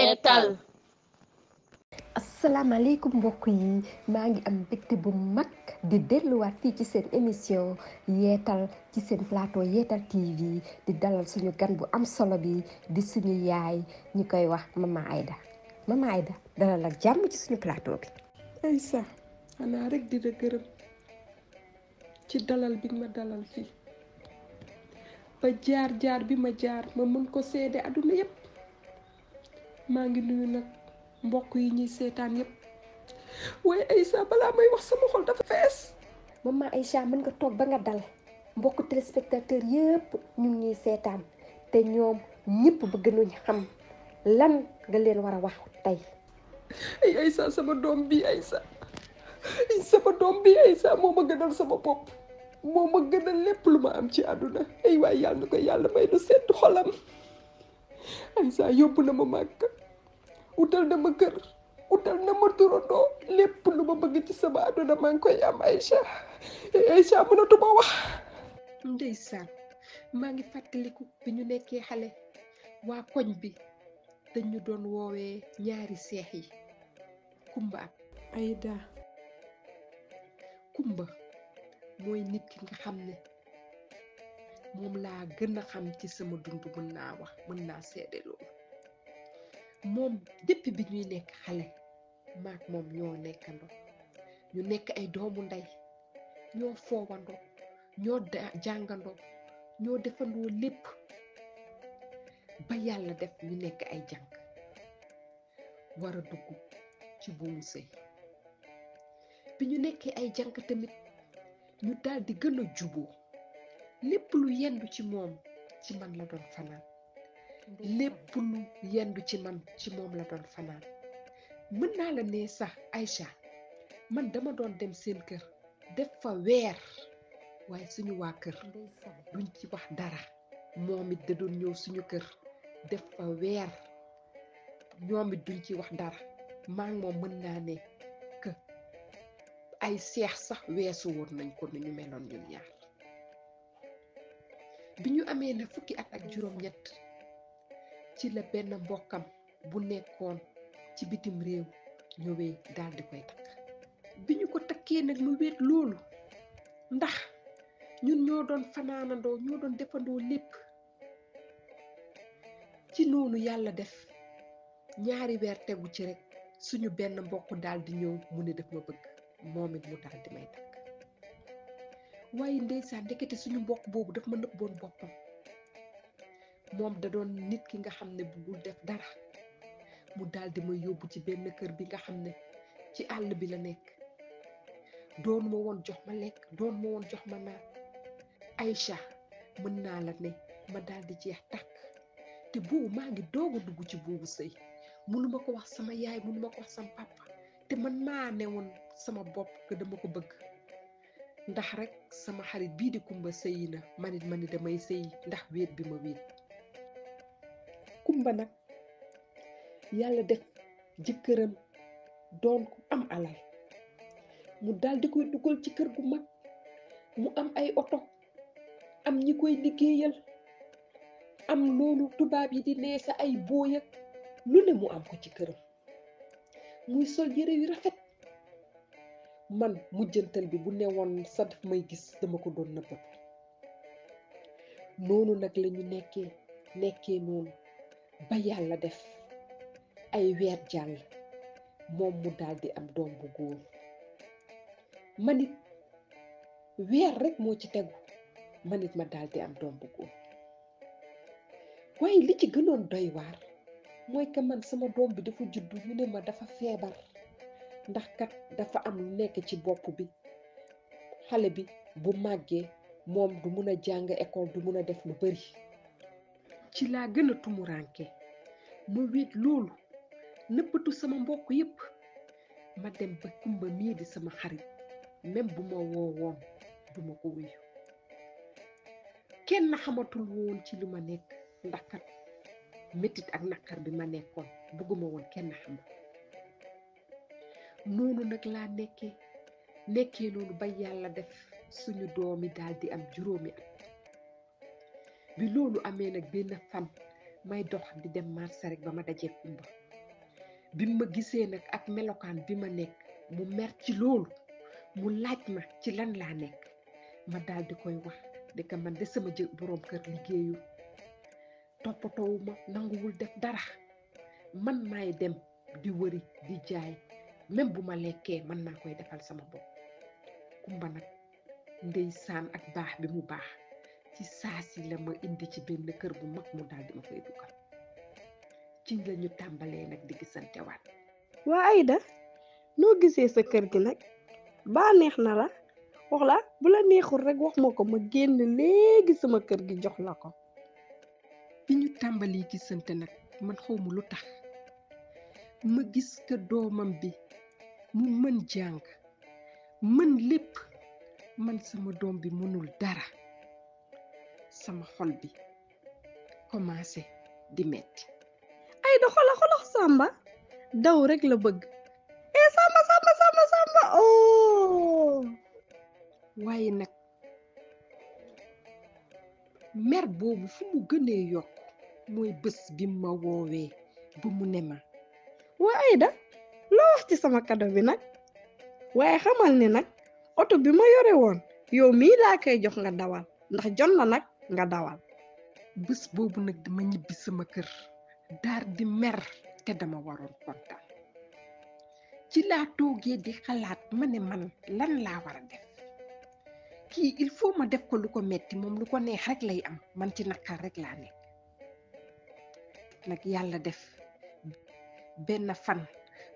yeetal. asalaamaaleykum mbokk yi maa ngi am mbégte bu mag di delluwaat fii ci seen émission yeetal ci seen plateau yeetal TV di dalal suñu gan bu am solo bi di suñu yaay ñi koy wax Mama Aida Mama Aida dalal ak jàmm ci suñu plateau bi. Aïssa xanaa rek di la gërëm ci dalal bi ma dalal fii ba jaar bi ma jaar ma mën ko seede àdduna yépp maa ngi nuyu nag mbokk yi ñuy seetaan yépp waaye Aïssa balaa may wax sama xol dafa fees. Mama Aïcha mën nga toog ba nga dal mbokku téléspectateur yépp ñu ngi ñuy seetaan te ñoom ñëpp bëgg nañu xam lan nga leen war a wax tey. ay Aïssa sama doom bi Aïssa moo ma gënal sama bopp moo ma gënal lépp lu ma am ci àdduna ay waay yàlla na ko yàlla may du sedd xolam. Aïssa yóbbu na ma màgg utal na ma kër utal na ma turandoo lépp lu ma bëgg ci sama àdduna maa ngi koy am Aïcha mënatuma wax. ndeysaan maa ngi fàttaliku bi ñu nekkee xale waa koñ bi dañu doon woowee ñaari seex yi Kumba ak Aïda. Kumba mooy nit ki nga xam ne moom laa gën a xam ci sama dund mën naa seede loolu. moom depuis bi ñuy nekk xale maak moom ñoo nekkandoo ñu nekk ay doomu ndey ñoo foowandoo ñoo jàngandoo ñoo defandoo lépp ba yàlla def ñu nekk ay jàng war a dugg ci buumu sëy bi ñu nekkee ay jàng tamit ñu daal di gën a juboo lépp lu yendu ci moom ci man la doon fanaan lépp lu yendu ci moom la doon fanaan mën naa la ne sax Aïcha man dama doon dem seen kër def fa weer waaye suñu waa kër duñ ci wax dara moom it da doon ñëw suñu kër def fa weer ñoom it duñ ci wax dara maa ngi moom mën naa ne que ay seex sax weesu woon nañ ko ni ñu meloon ñun ñaar bi ñu amee na fukki at ak juróom-ñett ci la benn mbokkam bu nekkoon ci bitim réew ñëwee daal di koy takk bi ñu ko takkee nag mu wéet loolu ndax ñun ñoo doon fanaanandoo ñoo doon defandoo lépp ci noonu yàlla def ñaari weer tegu ci rek suñu benn mbokk daal di ñëw mu ne daf ma bëgg moom it mu daal di may takk waaye ndeysaan ndekete suñu mbokk boobu daf ma nëbboon boppam moom da doon nit ki nga xam ne bëggul def dara mu daal di ma yóbbu ci benn kër bi nga xam ne ci àll bi la nekk doonu ma woon jox ma lekk doonu ma woon jox ma naan Aïcha mën naa la ne ma daal di jeex tàkk te boobu maa ngi doog a dugg ci boobu sëy mënuma ko wax sama yaay mënuma ko wax sama papa te man maa ne woon sama bopp que dama ko bëgg ndax rek sama xarit bii di Kumba sëyi na man it damay sëyi ndax wéet bi ma wéet. Kumba nag yàlla def jëkkëram doon ko am alal mu daal di koy dugal ci kër gu mag mu am ay oto am ñi koy liggéeyal am loolu tubaab yi di nee sa ay booy lu ne mu am ko ci këram muy sol yére yu rafet man mujjantal bi bu newoon sa daf may gis dama ko doon nëbbatu noonu nag la ñu nekkee noonu ba yàlla def ay weer jàll moom mu daldi am doom bu góor manit weer rek moo ci tegu manit ma daldi am doom bu góor waaye li ci gënoon doy waar mooy que man sama doom bi dafa juddu ñu ne ma dafa feebar ndax kat dafa am lu nekk ci bopp bi xale bi bu màggee moom du mun a jàng école du mun a def lu bari ci laa gën a tumuranke ma wéet loolu nëbbatu sama mbokk yépp ma dem ba Kumba mii di sama xarit même bu ma woo woon du ma ko wuyu kenn xamatul woon ci li ma nekk ndax kat métit ak naqar bi ma nekkoon bëgguma woon kenn xam noonu nag laa nekkee noonu ba yàlla def suñu doomi daal di am juróomi at bi loolu amee nag benn fan may dox di dem marché rek ba ma dajee Kumba bi ma gisee nag ak melokaan bi ma nekk mu mer ci loolu mu laaj ma ci lan laa nekk ma daal di koy wax de ka man de sama boroom kër liggéeyu toppatoowu ma nanguwul def dara man maay dem di wëri di jaay même bu ma lekkee man maa koy defal sama bopp Kumba nag ndeysaan ak baax bi mu baax ci saasi la ma indi ci benn kër bu mag mu daal di ma fay dugal ci la ñu tàmbalee nag di gisante waat. waa Aïda noo gisee sa kër gi nag baa neex na la wax la bu la neexul rek wax ma ko ma génn léegi sama kër gi jox la ko. bi ñu tàmbalee gisante nag man xawma lu tax ma gis que doomam bi mu mën jàng mën lépp man sama doom bi mënul dara sama xol bi commencé di metti. Aïda xola Samba daw rek la bëgg Samba oh. waaye nag mer boobu fu mu gënee yokk mooy bés bi ma woowee ba mu ne ma waa Aïda loo wax ci sama cadeau bi nag waaye xamal ni nag oto bi ma yore woon yow mii laa koy jox nga dawal ndax jon la nag nga dawal. bés boobu nag dama ñibbi sama kër daar di mer te dama waroon kontaan ci laa toogee di xalaat ma ne man lan laa war a def kii il faut ma def ko lu ko metti moom lu ko neex rek lay am man ci naqar rek laa nekk nag yàlla def benn fan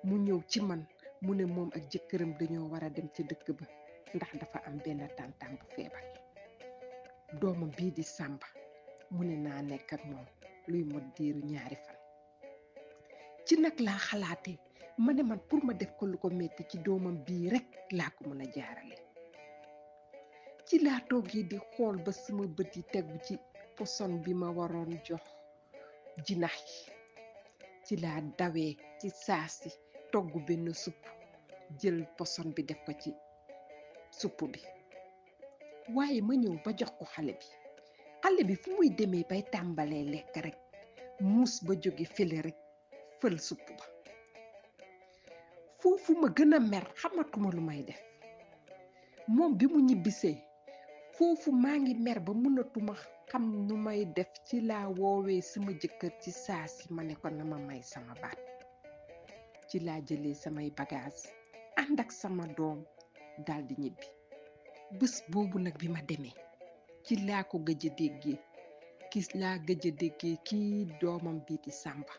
mu ñëw ci man mu ne moom ak jëkkëram dañoo war a dem ci dëkk ba ndax dafa am benn tantam bu feebar doomam bii di Samba mu ne naa nekk ak moom luy mot diiru 2 fan ci nag laa xalaatee ma ne man pour ma def ko lu ko metti ci doomam bii rek laa ko mën a jaarale ci laa toogee di xool ba sama bët yi tegu ci poson bi ma waroon jox jinax yi ci laa dawee ci saasi togg benn supp jël poson bi def ko ci supp bi waaye ma ñëw ba jox ko xale bi fu muy demee bay tàmbalee lekk rek muus ba jóge fële rek fël supp ba foofu ma gën a mer xamatuma lu may def moom bi mu ñibbisee foofu maa ngi mer ba mënatuma xam nu may def ci laa woowee sama jëkkër ci saasi ma ne ko na ma may sama baat ci laa jëlee samay bagage ànd ak sama doom daldi ñibbi bés boobu nag bi ma demee ci laa ko gëj a déggee kii doomam bii di Samba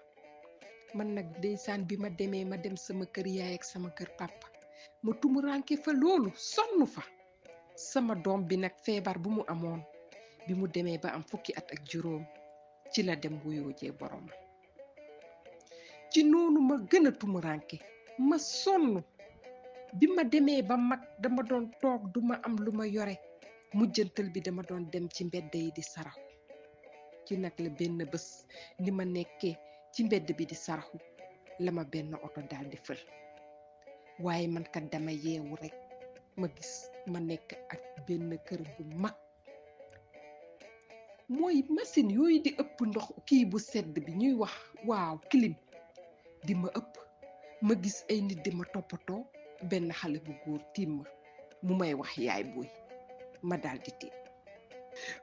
man nag ndeysaan bi ma demee ma dem sama kër yaay ak sama kër papa ma tumuranke fa loolu sonn fa sama doom bi nag feebar bu mu amoon bi mu demee ba am 10 at ak juróom ci la dem wuyoo jee borom ci noonu ma gën a tumuranke ma sonn bi ma demee ba mag dama doon toog duma am lu ma yore mujjantal bi dama doon dem ci mbedd yi di saraxu ci nag la benn bés ni ma nekkee ci mbedd bi di saraxu la ma benn oto daal di fël waaye man kat dama yeewu rek ma gis ma nekk ak benn kër bu mag mooy machine yooyu di ëpp ndox kii bu sedd bi ñuy wax waaw clim di ma ëpp ma gis ay nit di ma toppatoo benn xale bu góor tiim ma mu may wax yaay booy ma daal di tiit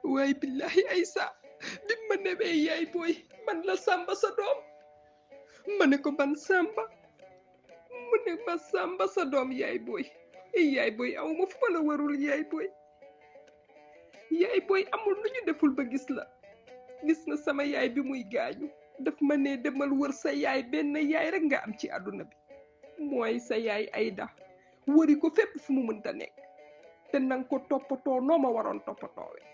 waaye billahi Aïssa bi ma newee yaay booy man la Samba sa doom ma ne ko ban Samba mu ne ma Samba sa doom yaay booy aw ma fu ma la warul yaay booy amul lu ñu deful ba gis la gis na sama yaay bi muy gaañu daf ma ne demal wër sa yaay benn yaay rek nga am ci àdduna bi mooy sa yaay Aïda wëri ko fépp fu mu mënta nekk te nanga ko toppatoo noo ma waroon toppatoowee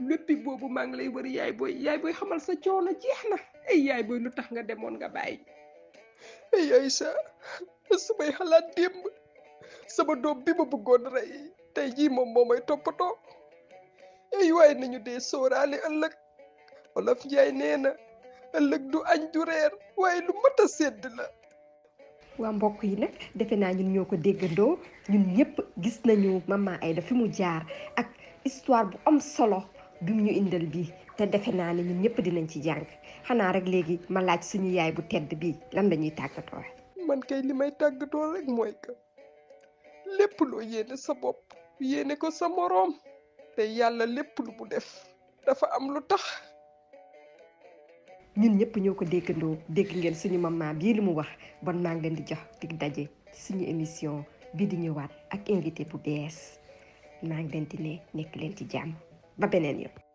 léppi boobu maa ngi lay wër yaay booy xamal sa coono jeex na yaay booy lu tax nga demoon nga bàyyi Aïssa su may xalaat démb sama doom bi ma bëggoon rey tey jii moom moo may toppatoo waaye nañu dee sóoraale ëllëg Wolof Njaay nee na ëllëg du añ du reer waaye lu mat a sedd la. waa mbokk yi nag defe naa ñun ñoo ko déggandoo ñun ñëpp gis nañu maman Aïda fi mu jaar ak histoire bu am solo bi mu ñu indal bi te defe naa ne ñun ñëpp dinañ ci jàng xanaa rek léegi ma laaj suñu yaay bu tedd bii lan lañuy tàggatoo. man kay li may tàggatoo rek mooy que lépp loo yéene sa bopp yéene ko sa moroom te yàlla lépp lu mu def dafa am lu tax. ñun ñëpp ñoo ko déggandoo dégg ngeen suñu maman bii li mu wax bon maa ngi leen di jox dig daje ci suñu émission bii di ñëwaat ak invité bu bees maa ngi leen di ne nekk leen ci jàmm ba beneen yoon.